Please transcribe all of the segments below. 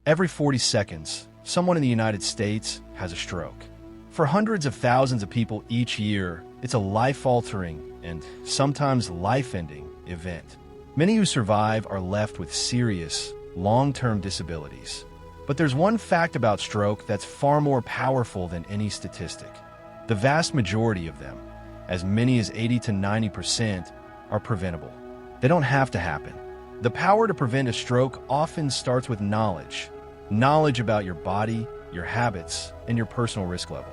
Every 40 seconds, someone in the United States has a stroke. For hundreds of thousands of people each year, it's a life-altering and sometimes life-ending event. Many who survive are left with serious, long-term disabilities. But there's one fact about stroke that's far more powerful than any statistic. The vast majority of them, as many as 80 to 90%, are preventable. They don't have to happen. The power to prevent a stroke often starts with knowledge. Knowledge about your body, your habits, and your personal risk level.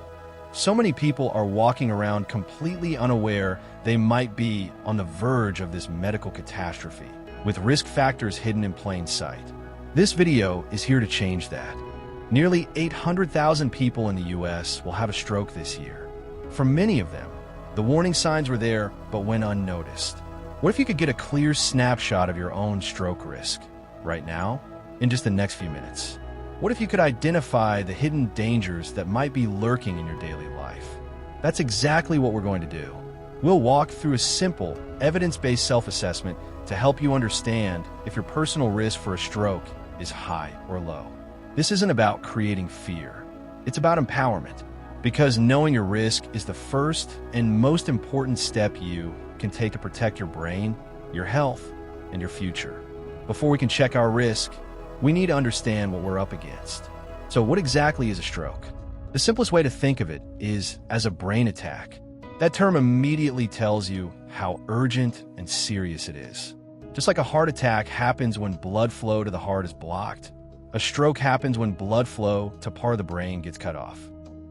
So many people are walking around completely unaware they might be on the verge of this medical catastrophe, with risk factors hidden in plain sight. This video is here to change that. Nearly 800,000 people in the US will have a stroke this year. For many of them, the warning signs were there but went unnoticed. What if you could get a clear snapshot of your own stroke risk right now, in just the next few minutes? What if you could identify the hidden dangers that might be lurking in your daily life? That's exactly what we're going to do. We'll walk through a simple, evidence-based self-assessment to help you understand if your personal risk for a stroke is high or low. This isn't about creating fear. It's about empowerment, because knowing your risk is the first and most important step you can take to protect your brain, your health, and your future. Before we can check our risk, we need to understand what we're up against. So what exactly is a stroke? The simplest way to think of it is as a brain attack. That term immediately tells you how urgent and serious it is. Just like a heart attack happens when blood flow to the heart is blocked, a stroke happens when blood flow to part of the brain gets cut off.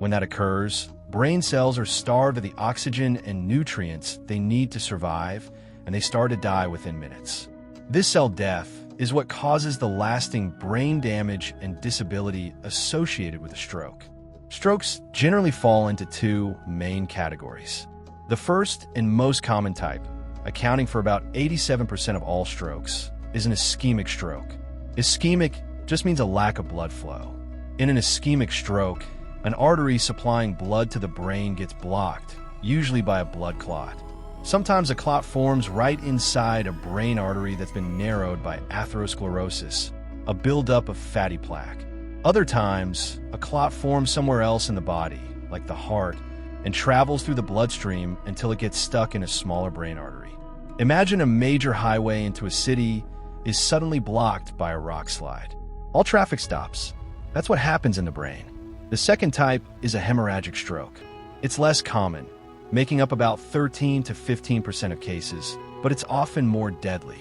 When that occurs, brain cells are starved of the oxygen and nutrients they need to survive, and they start to die within minutes. This cell death is what causes the lasting brain damage and disability associated with a stroke. Strokes generally fall into two main categories. The first and most common type, accounting for about 87% of all strokes, is an ischemic stroke. Ischemic just means a lack of blood flow. In an ischemic stroke, an artery supplying blood to the brain gets blocked, usually by a blood clot. Sometimes a clot forms right inside a brain artery that's been narrowed by atherosclerosis, a buildup of fatty plaque. Other times, a clot forms somewhere else in the body, like the heart, and travels through the bloodstream until it gets stuck in a smaller brain artery. Imagine a major highway into a city is suddenly blocked by a rock slide. All traffic stops. That's what happens in the brain. The second type is a hemorrhagic stroke. It's less common, making up about 13 to 15% of cases, but it's often more deadly.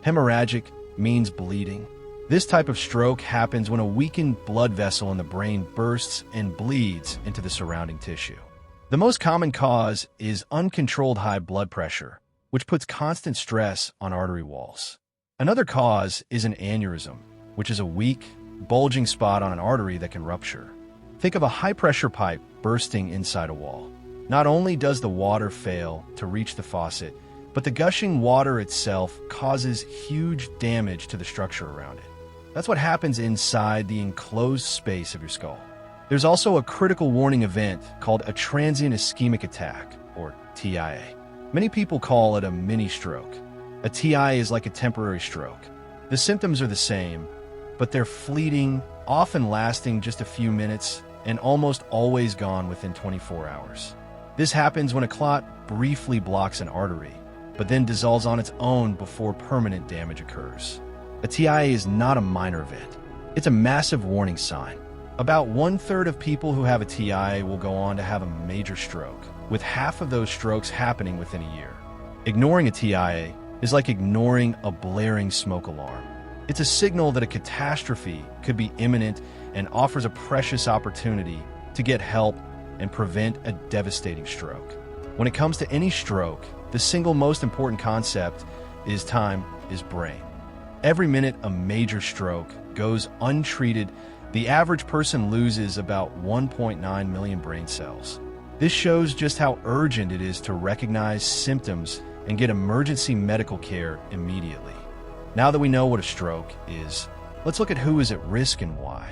Hemorrhagic means bleeding. This type of stroke happens when a weakened blood vessel in the brain bursts and bleeds into the surrounding tissue. The most common cause is uncontrolled high blood pressure, which puts constant stress on artery walls. Another cause is an aneurysm, which is a weak, bulging spot on an artery that can rupture. Think of a high-pressure pipe bursting inside a wall. Not only does the water fail to reach the faucet, but the gushing water itself causes huge damage to the structure around it. That's what happens inside the enclosed space of your skull. There's also a critical warning event called a transient ischemic attack, or TIA. Many people call it a mini stroke. A TIA is like a temporary stroke. The symptoms are the same, but they're fleeting, often lasting just a few minutes, and almost always gone within 24 hours. This happens when a clot briefly blocks an artery, but then dissolves on its own before permanent damage occurs. A TIA is not a minor event. It's a massive warning sign. About 1/3 of people who have a TIA will go on to have a major stroke, with half of those strokes happening within a year. Ignoring a TIA is like ignoring a blaring smoke alarm. It's a signal that a catastrophe could be imminent and offers a precious opportunity to get help and prevent a devastating stroke. When it comes to any stroke, the single most important concept is time is brain. Every minute a major stroke goes untreated, the average person loses about 1.9 million brain cells. This shows just how urgent it is to recognize symptoms and get emergency medical care immediately. Now that we know what a stroke is, let's look at who is at risk and why.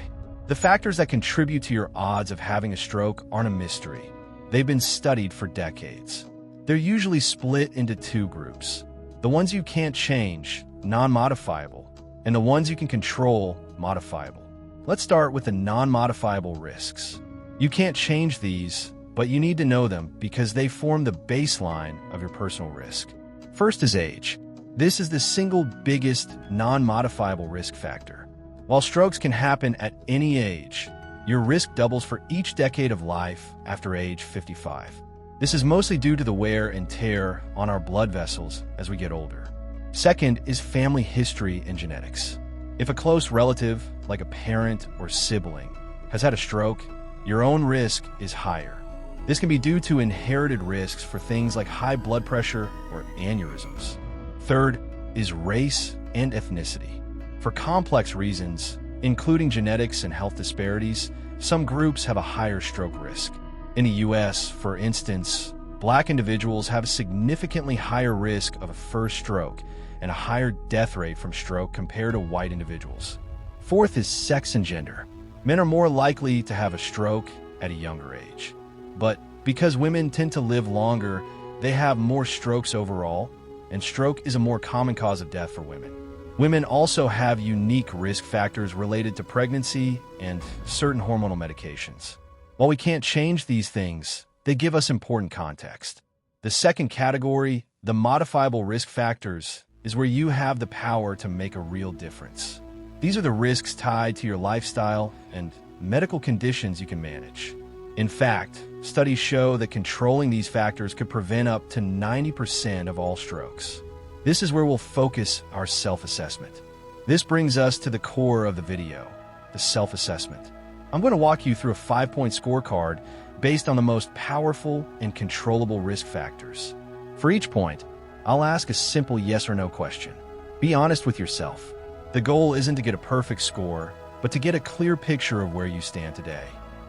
The factors that contribute to your odds of having a stroke aren't a mystery. They've been studied for decades. They're usually split into two groups: the ones you can't change, non-modifiable, and the ones you can control, modifiable. Let's start with the non-modifiable risks. You can't change these, but you need to know them because they form the baseline of your personal risk. First is age. This is the single biggest non-modifiable risk factor. While strokes can happen at any age, your risk doubles for each decade of life after age 55. This is mostly due to the wear and tear on our blood vessels as we get older. Second is family history and genetics. If a close relative, like a parent or sibling, has had a stroke, your own risk is higher. This can be due to inherited risks for things like high blood pressure or aneurysms. Third is race and ethnicity. For complex reasons, including genetics and health disparities, some groups have a higher stroke risk. In the US, for instance, Black individuals have a significantly higher risk of a first stroke and a higher death rate from stroke compared to white individuals. Fourth is sex and gender. Men are more likely to have a stroke at a younger age. But because women tend to live longer, they have more strokes overall, and stroke is a more common cause of death for women. Women also have unique risk factors related to pregnancy and certain hormonal medications. While we can't change these things, they give us important context. The second category, the modifiable risk factors, is where you have the power to make a real difference. These are the risks tied to your lifestyle and medical conditions you can manage. In fact, studies show that controlling these factors could prevent up to 90% of all strokes. This is where we'll focus our self-assessment. This brings us to the core of the video, the self-assessment. I'm going to walk you through a 5-point scorecard based on the most powerful and controllable risk factors. For each point, I'll ask a simple yes or no question. Be honest with yourself. The goal isn't to get a perfect score, but to get a clear picture of where you stand today.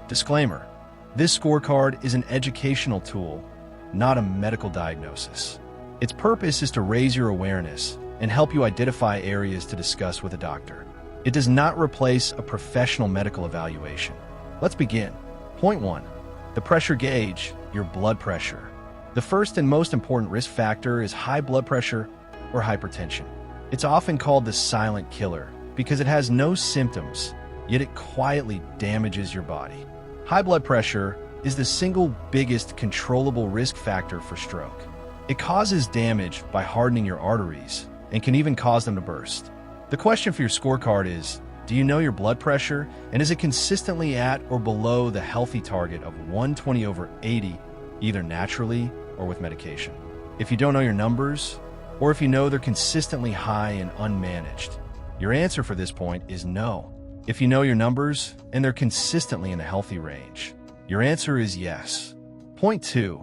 Disclaimer: this scorecard is an educational tool, not a medical diagnosis. Its purpose is to raise your awareness and help you identify areas to discuss with a doctor. It does not replace a professional medical evaluation. Let's begin. Point 1. The pressure gauge, your blood pressure. The first and most important risk factor is high blood pressure or hypertension. It's often called the silent killer because it has no symptoms, yet it quietly damages your body. High blood pressure is the single biggest controllable risk factor for stroke. It causes damage by hardening your arteries and can even cause them to burst. The question for your scorecard is, do you know your blood pressure, and is it consistently at or below the healthy target of 120/80, either naturally or with medication? If you don't know your numbers, or if you know they're consistently high and unmanaged, your answer for this point is no. If you know your numbers and they're consistently in a healthy range, your answer is yes. Point 2.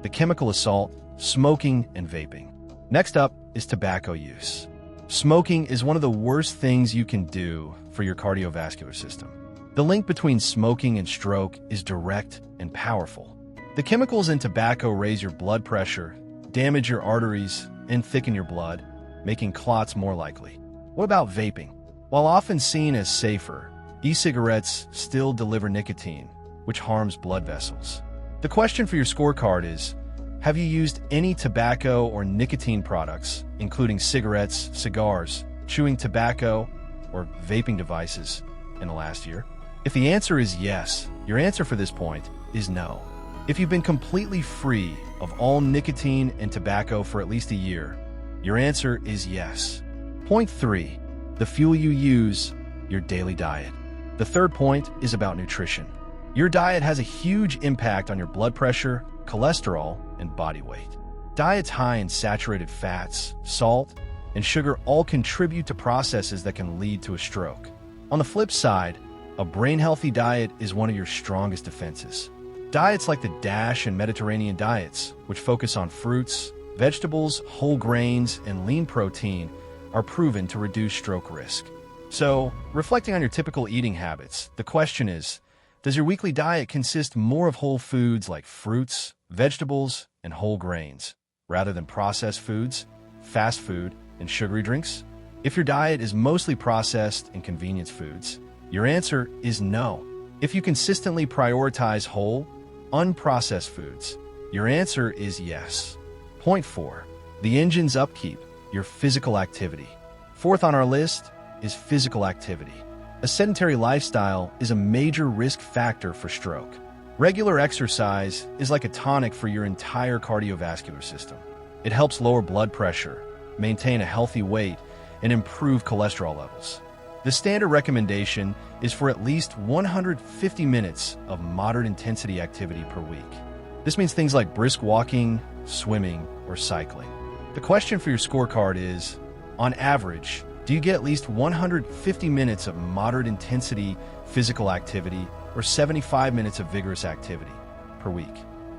The chemical assault, smoking and vaping. Next up is tobacco use. Smoking is one of the worst things you can do for your cardiovascular system. The link between smoking and stroke is direct and powerful. The chemicals in tobacco raise your blood pressure, damage your arteries, and thicken your blood, making clots more likely. What about vaping? While often seen as safer, e-cigarettes still deliver nicotine, which harms blood vessels. The question for your scorecard is, have you used any tobacco or nicotine products, including cigarettes, cigars, chewing tobacco, or vaping devices in the last year? If the answer is yes, your answer for this point is no. If you've been completely free of all nicotine and tobacco for at least a year, your answer is yes. Point 3. The fuel you use, your daily diet. The third point is about nutrition. Your diet has a huge impact on your blood pressure, cholesterol, and body weight. Diets high in saturated fats, salt, and sugar all contribute to processes that can lead to a stroke. On the flip side, a brain-healthy diet is one of your strongest defenses. Diets like the DASH and Mediterranean diets, which focus on fruits, vegetables, whole grains, and lean protein, are proven to reduce stroke risk. So, reflecting on your typical eating habits, the question is, does your weekly diet consist more of whole foods like fruits, vegetables, and whole grains, rather than processed foods, fast food, and sugary drinks? If your diet is mostly processed and convenience foods, your answer is no. If you consistently prioritize whole, unprocessed foods, your answer is yes. Point 4. The engine's upkeep, your physical activity. Fourth on our list is physical activity. A sedentary lifestyle is a major risk factor for stroke. Regular exercise is like a tonic for your entire cardiovascular system. It helps lower blood pressure, maintain a healthy weight, and improve cholesterol levels. The standard recommendation is for at least 150 minutes of moderate intensity activity per week. This means things like brisk walking, swimming, or cycling. The question for your scorecard is, on average, do you get at least 150 minutes of moderate intensity physical activity or 75 minutes of vigorous activity per week?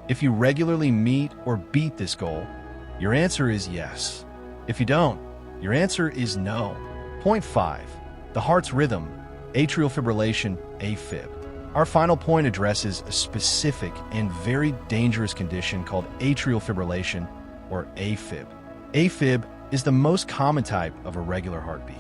If you regularly meet or beat this goal, your answer is yes. If you don't, your answer is no. Point 5. The heart's rhythm, atrial fibrillation, AFib. Our final point addresses a specific and very dangerous condition called atrial fibrillation, or AFib. AFib is the most common type of irregular heartbeat.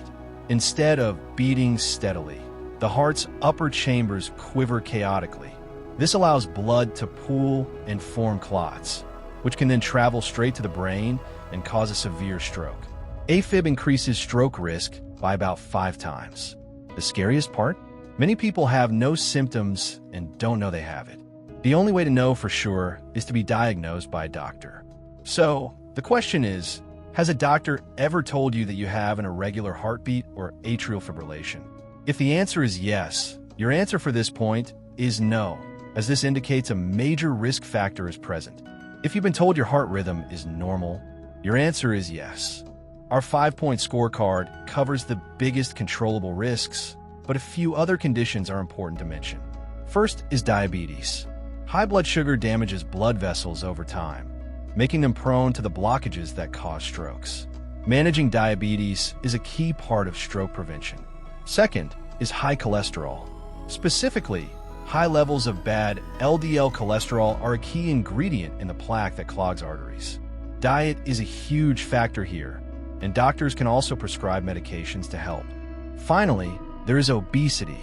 Instead of beating steadily, the heart's upper chambers quiver chaotically. This allows blood to pool and form clots, which can then travel straight to the brain and cause a severe stroke. AFib increases stroke risk by about 5 times. The scariest part? Many people have no symptoms and don't know they have it. The only way to know for sure is to be diagnosed by a doctor. So, the question is, has a doctor ever told you that you have an irregular heartbeat or atrial fibrillation? If the answer is yes, your answer for this point is no, as this indicates a major risk factor is present. If you've been told your heart rhythm is normal, your answer is yes. Our 5-point scorecard covers the biggest controllable risks, but a few other conditions are important to mention. First is diabetes. High blood sugar damages blood vessels over time, making them prone to the blockages that cause strokes. Managing diabetes is a key part of stroke prevention. Second is high cholesterol. Specifically, high levels of bad LDL cholesterol are a key ingredient in the plaque that clogs arteries. Diet is a huge factor here, and doctors can also prescribe medications to help. Finally, there is obesity.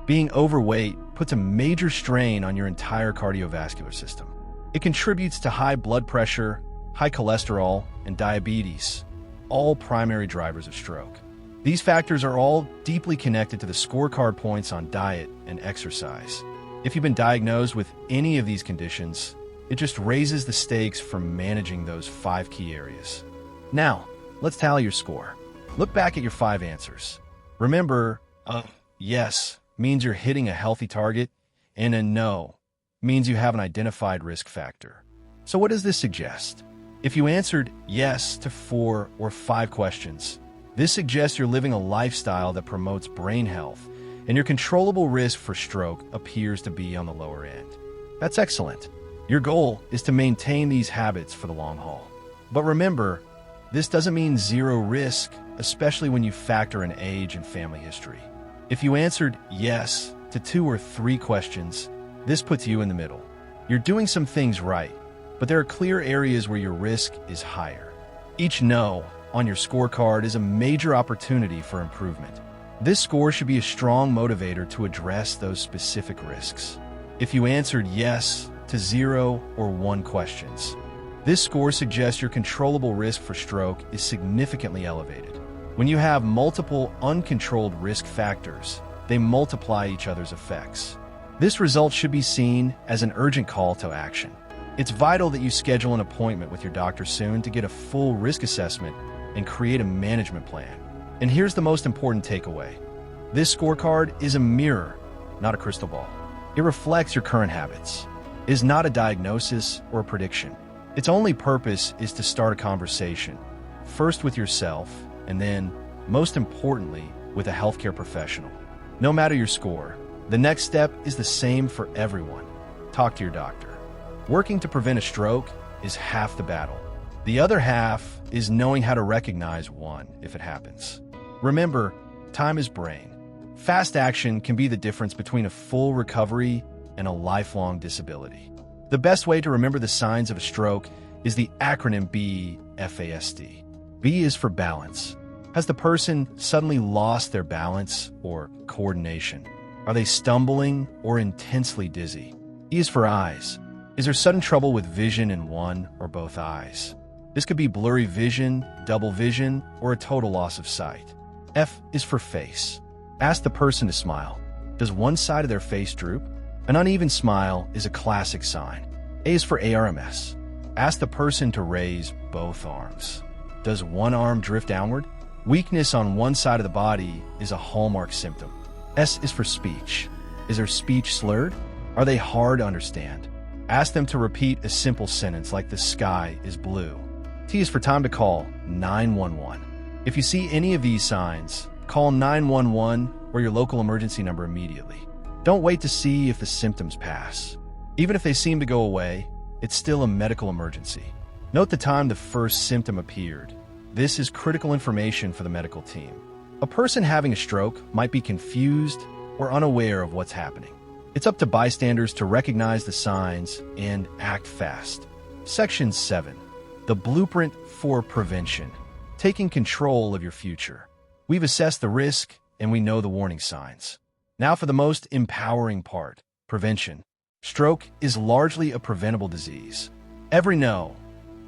Being overweight puts a major strain on your entire cardiovascular system. It contributes to high blood pressure, high cholesterol, and diabetes, all primary drivers of stroke. These factors are all deeply connected to the scorecard points on diet and exercise. If you've been diagnosed with any of these conditions, it just raises the stakes for managing those 5 key areas. Now, let's tally your score. Look back at your 5 answers. Remember, a yes means you're hitting a healthy target, and a no means you have an identified risk factor. So what does this suggest? If you answered yes to 4 or 5 questions, this suggests you're living a lifestyle that promotes brain health, and your controllable risk for stroke appears to be on the lower end. That's excellent. Your goal is to maintain these habits for the long haul. But remember, this doesn't mean zero risk, especially when you factor in age and family history. If you answered yes to 2 or 3 questions, this puts you in the middle. You're doing some things right, but there are clear areas where your risk is higher. Each no on your scorecard is a major opportunity for improvement. This score should be a strong motivator to address those specific risks. If you answered yes to 0 or 1 questions, this score suggests your controllable risk for stroke is significantly elevated. When you have multiple uncontrolled risk factors, they multiply each other's effects. This result should be seen as an urgent call to action. It's vital that you schedule an appointment with your doctor soon to get a full risk assessment and create a management plan. And here's the most important takeaway. This scorecard is a mirror, not a crystal ball. It reflects your current habits. It is not a diagnosis or a prediction. Its only purpose is to start a conversation, first with yourself, and then, most importantly, with a healthcare professional. No matter your score, the next step is the same for everyone. Talk to your doctor. Working to prevent a stroke is half the battle. The other half is knowing how to recognize one if it happens. Remember, time is brain. Fast action can be the difference between a full recovery and a lifelong disability. The best way to remember the signs of a stroke is the acronym BFAST. B is for balance. Has the person suddenly lost their balance or coordination? Are they stumbling or intensely dizzy? E is for eyes. Is there sudden trouble with vision in one or both eyes? This could be blurry vision, double vision, or a total loss of sight. F is for face. Ask the person to smile. Does one side of their face droop? An uneven smile is a classic sign. A is for ARMS. Ask the person to raise both arms. Does one arm drift downward? Weakness on one side of the body is a hallmark symptom. S is for speech. Is their speech slurred? Are they hard to understand? Ask them to repeat a simple sentence like the sky is blue. T is for time to call 911. If you see any of these signs, call 911 or your local emergency number immediately. Don't wait to see if the symptoms pass. Even if they seem to go away, it's still a medical emergency. Note the time the first symptom appeared. This is critical information for the medical team. A person having a stroke might be confused or unaware of what's happening. It's up to bystanders to recognize the signs and act fast. Section 7. The Blueprint for Prevention. Taking control of your future. We've assessed the risk and we know the warning signs. Now for the most empowering part, prevention. Stroke is largely a preventable disease. Every no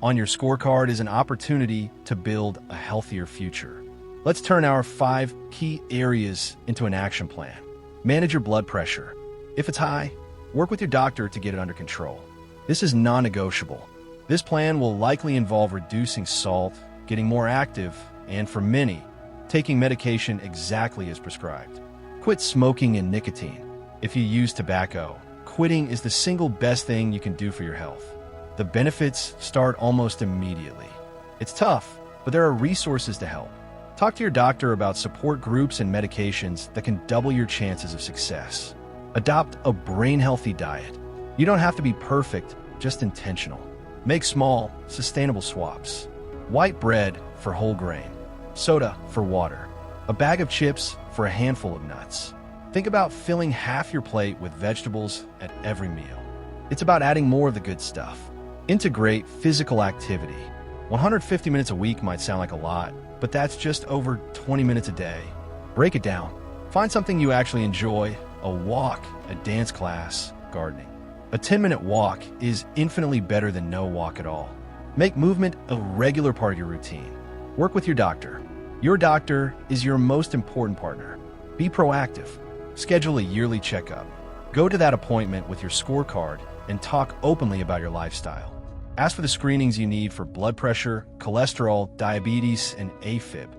on your scorecard is an opportunity to build a healthier future. Let's turn our 5 key areas into an action plan. Manage your blood pressure. If it's high, work with your doctor to get it under control. This is non-negotiable. This plan will likely involve reducing salt, getting more active, and for many, taking medication exactly as prescribed. Quit smoking and nicotine. If you use tobacco, quitting is the single best thing you can do for your health. The benefits start almost immediately. It's tough, but there are resources to help. Talk to your doctor about support groups and medications that can double your chances of success. Adopt a brain-healthy diet. You don't have to be perfect, just intentional. Make small, sustainable swaps. White bread for whole grain. Soda for water. A bag of chips for a handful of nuts. Think about filling half your plate with vegetables at every meal. It's about adding more of the good stuff. Integrate physical activity. 150 minutes a week might sound like a lot, but that's just over 20 minutes a day. Break it down. Find something you actually enjoy. A walk, a dance class, gardening. A 10-minute walk is infinitely better than no walk at all. Make movement a regular part of your routine. Work with your doctor. Your doctor is your most important partner. Be proactive. Schedule a yearly checkup. Go to that appointment with your scorecard and talk openly about your lifestyle. Ask for the screenings you need for blood pressure, cholesterol, diabetes, and AFib.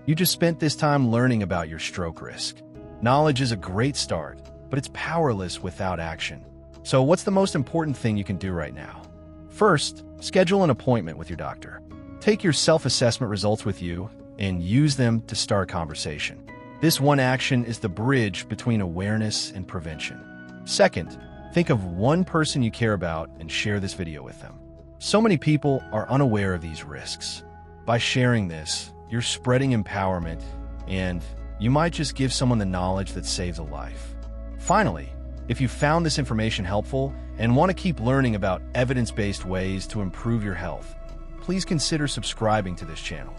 You just spent this time learning about your stroke risk. Knowledge is a great start, but it's powerless without action. So what's the most important thing you can do right now? First, schedule an appointment with your doctor. Take your self-assessment results with you and use them to start a conversation. This one action is the bridge between awareness and prevention. Second, think of one person you care about and share this video with them. So many people are unaware of these risks. By sharing this, you're spreading empowerment, and you might just give someone the knowledge that saves a life. Finally, if you found this information helpful and want to keep learning about evidence-based ways to improve your health, please consider subscribing to this channel.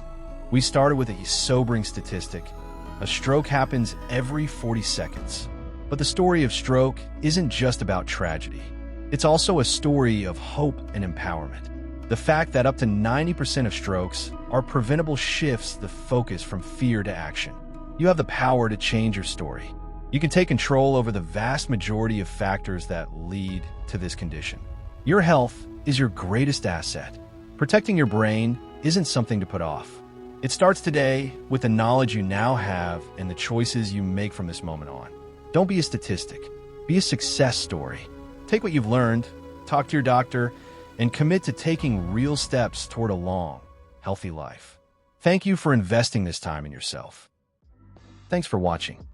We started with a sobering statistic. A stroke happens every 40 seconds. But the story of stroke isn't just about tragedy. It's also a story of hope and empowerment. The fact that up to 90% of strokes are preventable shifts the focus from fear to action. You have the power to change your story. You can take control over the vast majority of factors that lead to this condition. Your health is your greatest asset. Protecting your brain isn't something to put off. It starts today with the knowledge you now have and the choices you make from this moment on. Don't be a statistic. Be a success story. Take what you've learned, talk to your doctor, and commit to taking real steps toward a long, healthy life. Thank you for investing this time in yourself. Thanks for watching.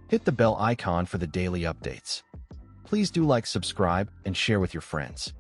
Hit the bell icon for the daily updates. Please do like, subscribe, and share with your friends.